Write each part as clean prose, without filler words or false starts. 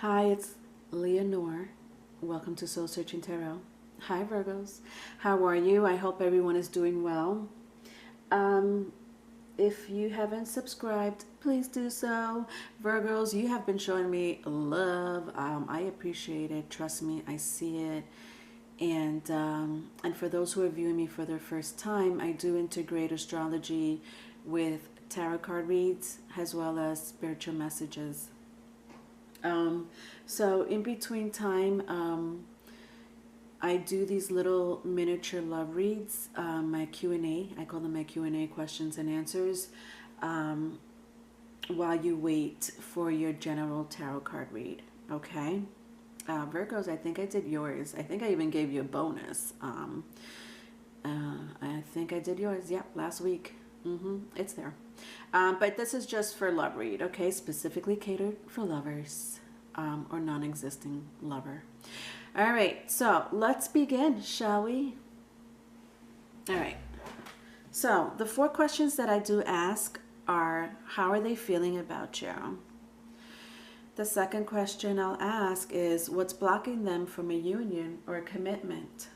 Hi, it's Leonore. Welcome to Soul Searching Tarot. Hi, Virgos. How are you? I hope everyone is doing well. Um, if you haven't subscribed, please do so. Virgos, you have been showing me love. I appreciate it. Trust me, I see it. And for those who are viewing me for their first time, I do integrate astrology with tarot card reads as well as spiritual messages. So in between time, I do these little miniature love reads, my Q&A. I call them my Q&A, questions and answers, while you wait for your general tarot card read. Okay. Virgos, I think I did yours. I think I even gave you a bonus. I think I did yours. Yep, last week. It's there. But this is just for love read, okay? Specifically catered for lovers, or non-existing lover. All right, so let's begin, shall we? All right. So the 4 questions that I do ask are, how are they feeling about you? The second question I'll ask is, what's blocking them from a union or a commitment?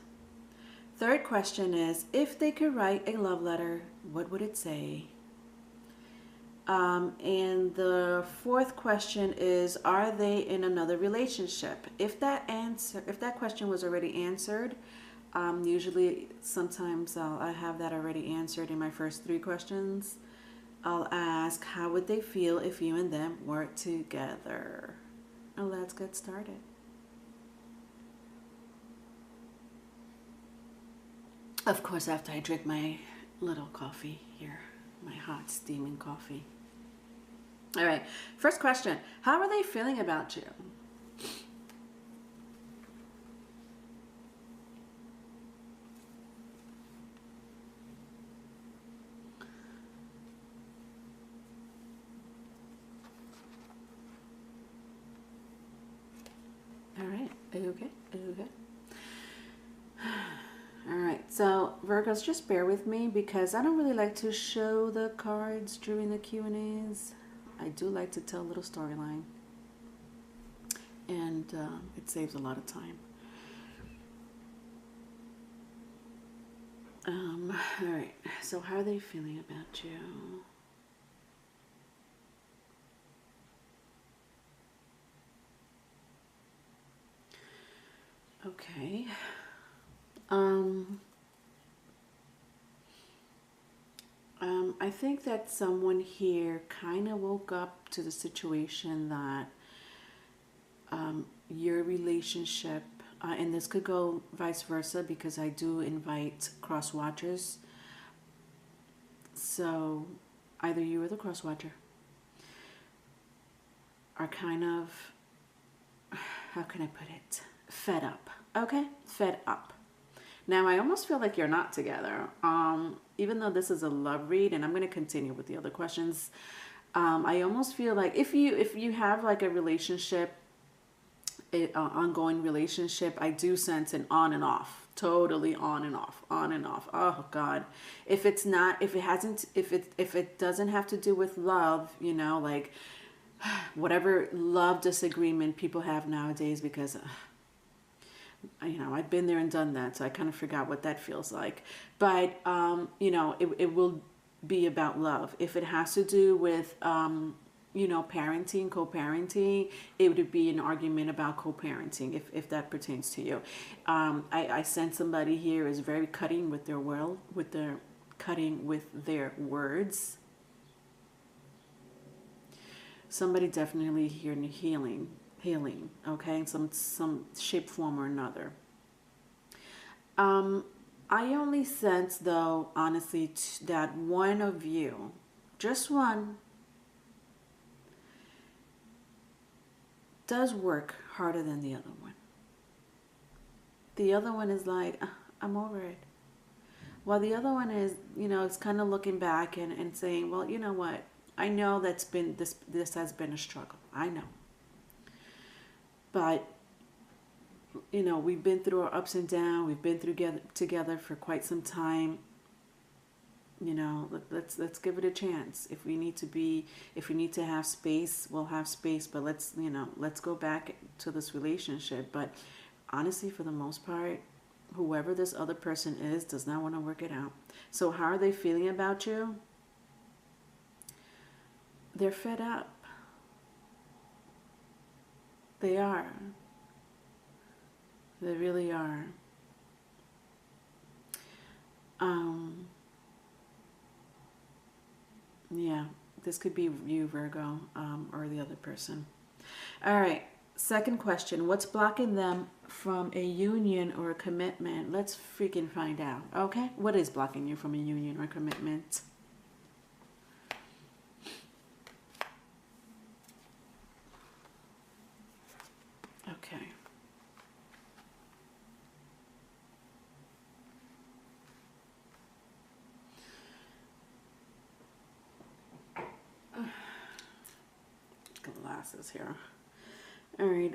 Third question is, if they could write a love letter, what would it say? And the fourth question is, are they in another relationship? If that question was already answered, usually sometimes I have that already answered in my first 3 questions. I'll ask, how would they feel if you and them were together? And let's get started. Of course, after I drink my little coffee here, my hot steaming coffee. All right, first question, how are they feeling about you? All right, okay. All right, so Virgos, just bear with me because I don't really like to show the cards during the Q&As. I do like to tell a little storyline, and it saves a lot of time. All right, so how are they feeling about you? Okay. I think that someone here kind of woke up to the situation that your relationship, and this could go vice versa because I do invite cross watchers. So either you or the cross watcher are kind of, how can I put it, fed up. Okay, fed up. Now, I almost feel like you're not together. Even though this is a love read, and I'm going to continue with the other questions. I almost feel like if you have like a relationship, ongoing relationship, I do sense an on and off, totally on and off, on and off. Oh God, if it doesn't have to do with love, you know, like whatever love disagreement people have nowadays, because you know, I've been there and done that, so I kind of forgot what that feels like. But you know, it will be about love. If it has to do with you know, parenting, co-parenting, it would be an argument about co-parenting, if that pertains to you. I sense somebody here is very cutting with their cutting with their words. Somebody definitely here in healing, okay, in some shape, form, or another. I only sense, though, honestly, that one of you, just one, does work harder than the other one. The other one is like, I'm over it. While the other one is, you know, it's kind of looking back and saying, well, you know what? I know this has been a struggle. I know. But, you know, we've been through our ups and downs. We've been through together for quite some time. You know, let's give it a chance. If we need to have space, we'll have space, but let's go back to this relationship. But honestly, for the most part, whoever this other person is does not want to work it out. So how are they feeling about you? They're fed up. They are. They really are. Yeah, this could be you, Virgo, or the other person. All right, second question. What's blocking them from a union or a commitment? Let's freaking find out, okay? What is blocking you from a union or commitment? Okay. Glasses here. All right.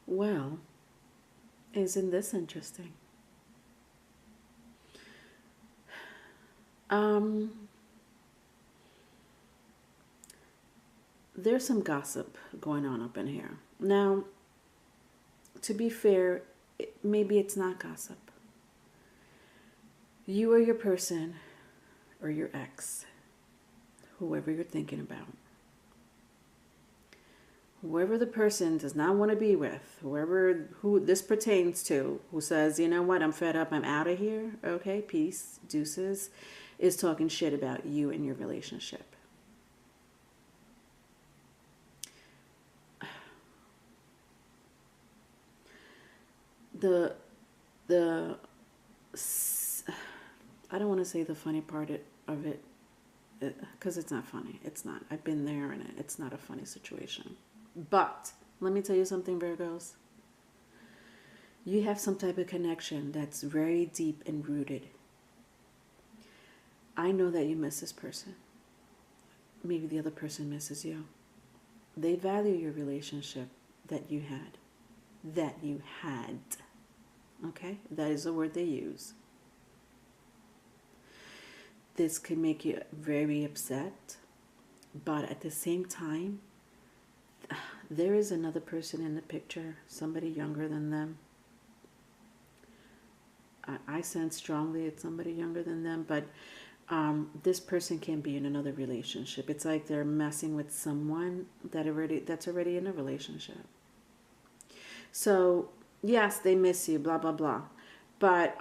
Well, isn't this interesting? There's some gossip going on up in here. Now, to be fair, maybe it's not gossip. You or your person or your ex, whoever you're thinking about, whoever the person does not want to be with, who this pertains to, who says, you know what, I'm fed up, I'm out of here, okay, peace, deuces, is talking shit about you and your relationship. I don't want to say the funny part of it, because it's not funny. It's not. I've been there, and it's not a funny situation. But let me tell you something, Virgos. You have some type of connection that's very deep and rooted. I know that you miss this person. Maybe the other person misses you. They value your relationship that you had. Okay? That is the word they use. This can make you very upset, but at the same time, there is another person in the picture, somebody younger than them. I sense strongly it's somebody younger than them, but this person can be in another relationship. It's like they're messing with someone that's already in a relationship. So, yes, they miss you, blah, blah, blah. But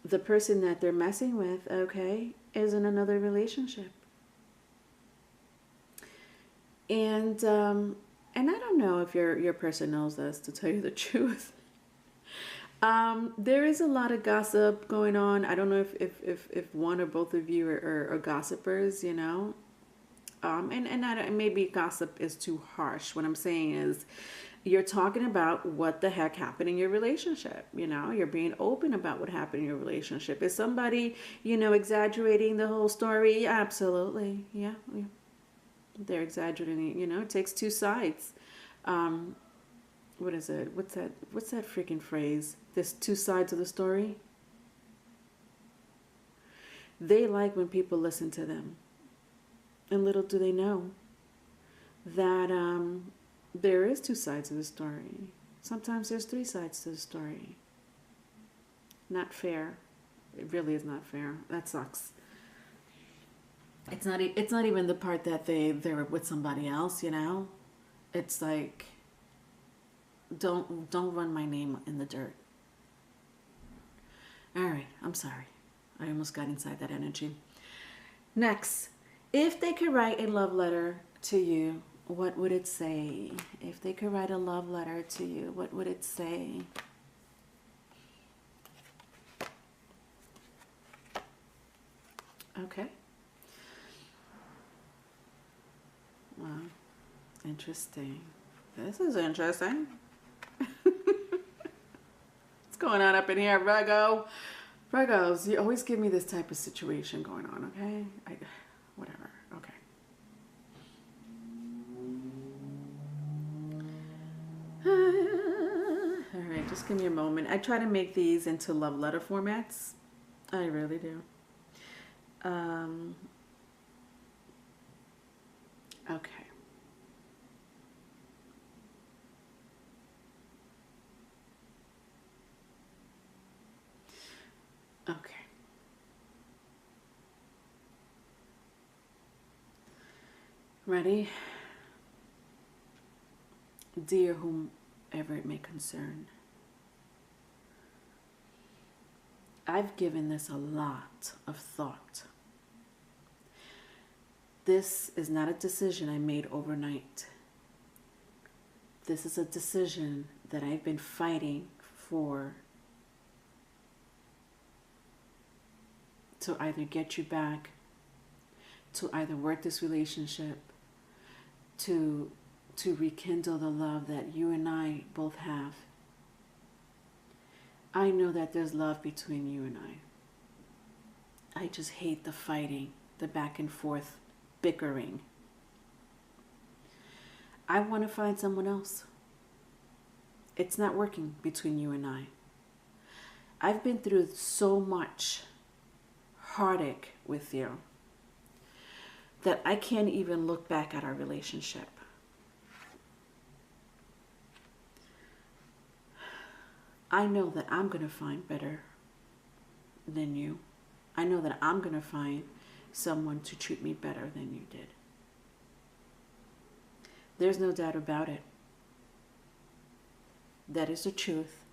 the person that they're messing with, okay, is in another relationship. And I don't know if your person knows this, to tell you the truth. There is a lot of gossip going on. I don't know if one or both of you are gossipers, you know. Maybe gossip is too harsh. What I'm saying is, you're talking about what the heck happened in your relationship. You know, you're being open about what happened in your relationship. Is somebody, exaggerating the whole story? Yeah, absolutely. Yeah. They're exaggerating. It takes two sides. What is it? What's that freaking phrase? There's two sides of the story. They like when people listen to them. And little do they know that there is two sides of the story. Sometimes there's three sides to the story. Not fair. It really is not fair. That sucks. It's not even the part that they're with somebody else, It's like, don't run my name in the dirt. All right, I'm sorry. I almost got inside that energy. Next, if they could write a love letter to you, what would it say? If they could write a love letter to you, what would it say? Okay. Wow. Interesting. This is interesting. What's going on up in here, Virgo? Virgos, you always give me this type of situation going on, okay? Whatever, okay. All right, just give me a moment. I try to make these into love letter formats. I really do. Okay. Okay. Ready? Dear whomever it may concern, I've given this a lot of thought. This is not a decision I made overnight. This is a decision that I've been fighting for, to either get you back, to either work this relationship, to rekindle the love that you and I both have. I know that there's love between you and I just hate the fighting, the back and forth bickering. I want to find someone else. It's not working between you and I. I've been through so much heartache with you that I can't even look back at our relationship. I know that I'm going to find better than you. I know that I'm going to find someone to treat me better than you did. There's no doubt about it. That is the truth.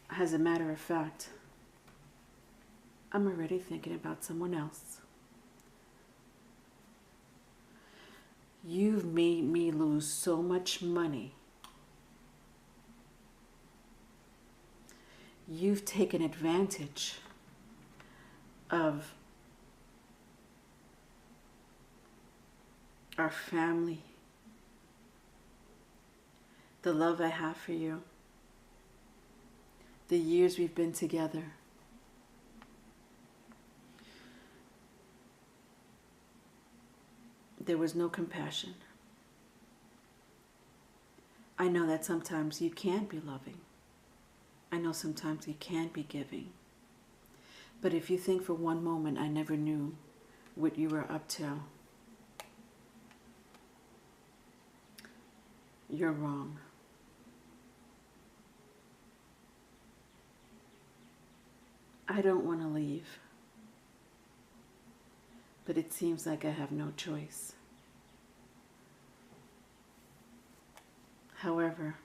As a matter of fact, I'm already thinking about someone else. You've made me lose so much money. You've taken advantage of our family, the love I have for you, the years we've been together. There was no compassion. I know that sometimes you can be loving. I know sometimes you can be giving. But if you think for one moment I never knew what you were up to, you're wrong. I don't want to leave, but it seems like I have no choice. However,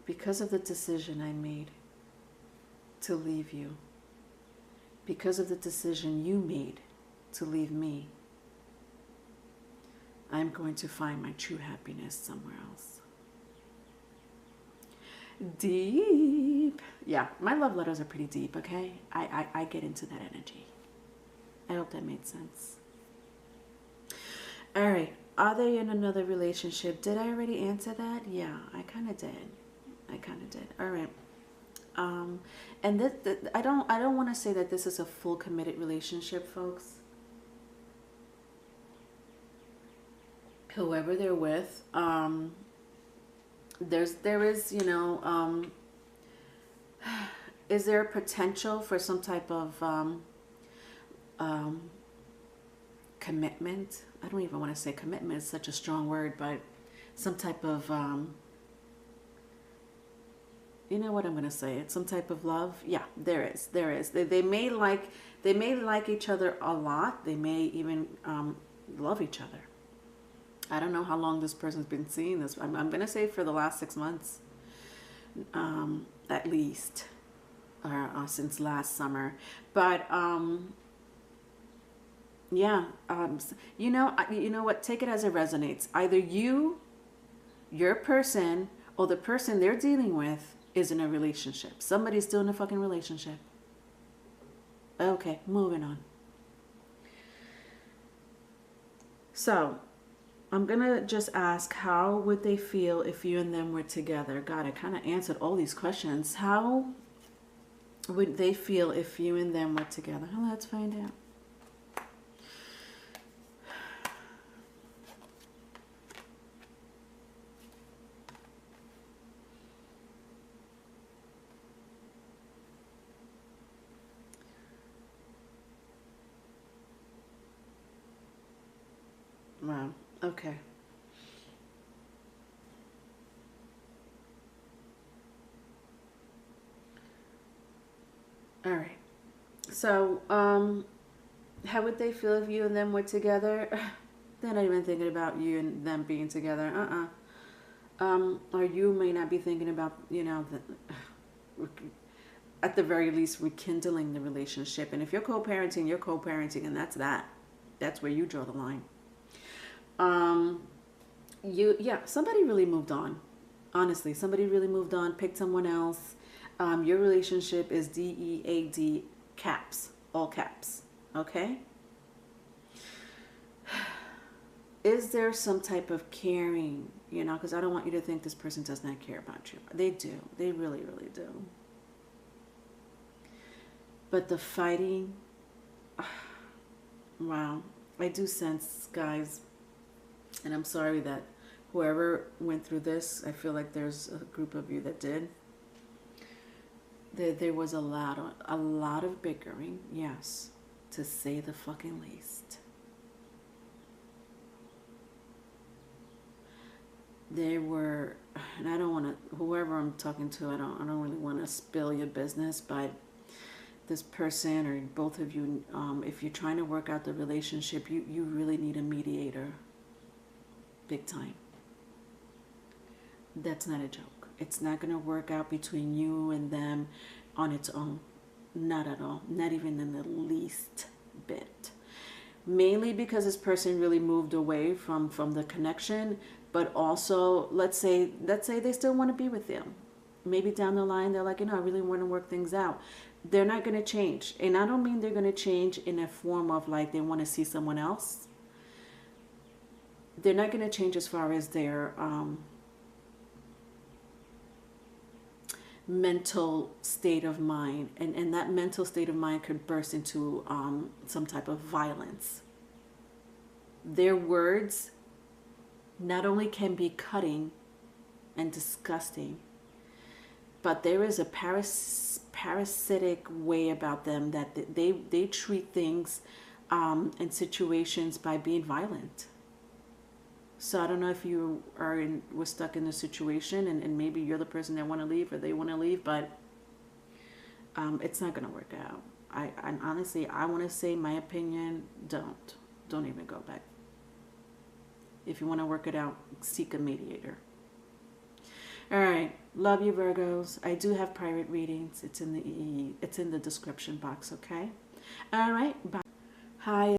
because of the decision I made to leave you, because of the decision you made to leave me, I'm going to find my true happiness somewhere else. Deep. Yeah, my love letters are pretty deep, okay? I get into that energy. I hope that made sense. All right. Are they in another relationship? Did I already answer that? Yeah, I kind of did. All right. And I don't want to say that this is a full committed relationship, folks. Whoever they're with, there is, you know, is there a potential for some type of commitment? I don't even want to say commitment, it's such a strong word, but some type of you know what I'm going to say? It's some type of love. Yeah, there is. They may like each other a lot. They may even love each other. I don't know how long this person's been seeing this. I'm going to say for the last 6 months, at least, or since last summer. But yeah, you know what? Take it as it resonates. Either your person, or the person they're dealing with is in a relationship. Somebody's still in a fucking relationship. Okay, moving on. So, I'm going to just ask, how would they feel if you and them were together? God, I kind of answered all these questions. How would they feel if you and them were together? Well, let's find out. Wow. Okay. All right. So, how would they feel if you and them were together? They're not even thinking about you and them being together. Or you may not be thinking about, at the very least, rekindling the relationship. And if you're co-parenting, you're co-parenting, and that's that. That's where you draw the line. Somebody really moved on. Honestly, somebody really moved on, picked someone else. Your relationship is DEAD caps, all caps. Okay? Is there some type of caring? Because I don't want you to think this person does not care about you. They do. They really, really do. But the fighting, wow. I do sense, guys, and I'm sorry that whoever went through this, I feel like there's a group of you that did. There was a lot of bickering, yes, to say the fucking least. There were, and I don't want to, whoever I'm talking to, I don't really want to spill your business, but this person or both of you, if you're trying to work out the relationship, you really need a mediator. Big time. That's not a joke. It's not going to work out between you and them on its own. Not at all. Not even in the least bit. Mainly because this person really moved away from the connection, but also let's say they still want to be with them. Maybe down the line they're like, I really want to work things out. They're not going to change. And I don't mean they're going to change in a form of like they want to see someone else. They're not going to change as far as their mental state of mind. And that mental state of mind could burst into some type of violence. Their words not only can be cutting and disgusting, but there is a parasitic way about them that they treat things and situations by being violent. So I don't know if you were stuck in a situation and maybe you're the person that want to leave or they want to leave, but it's not going to work out. I honestly, I want to say my opinion, don't even go back. If you want to work it out, seek a mediator. All right, love you, Virgos. I do have private readings. It's in the description box. Okay. All right. Bye. Hi.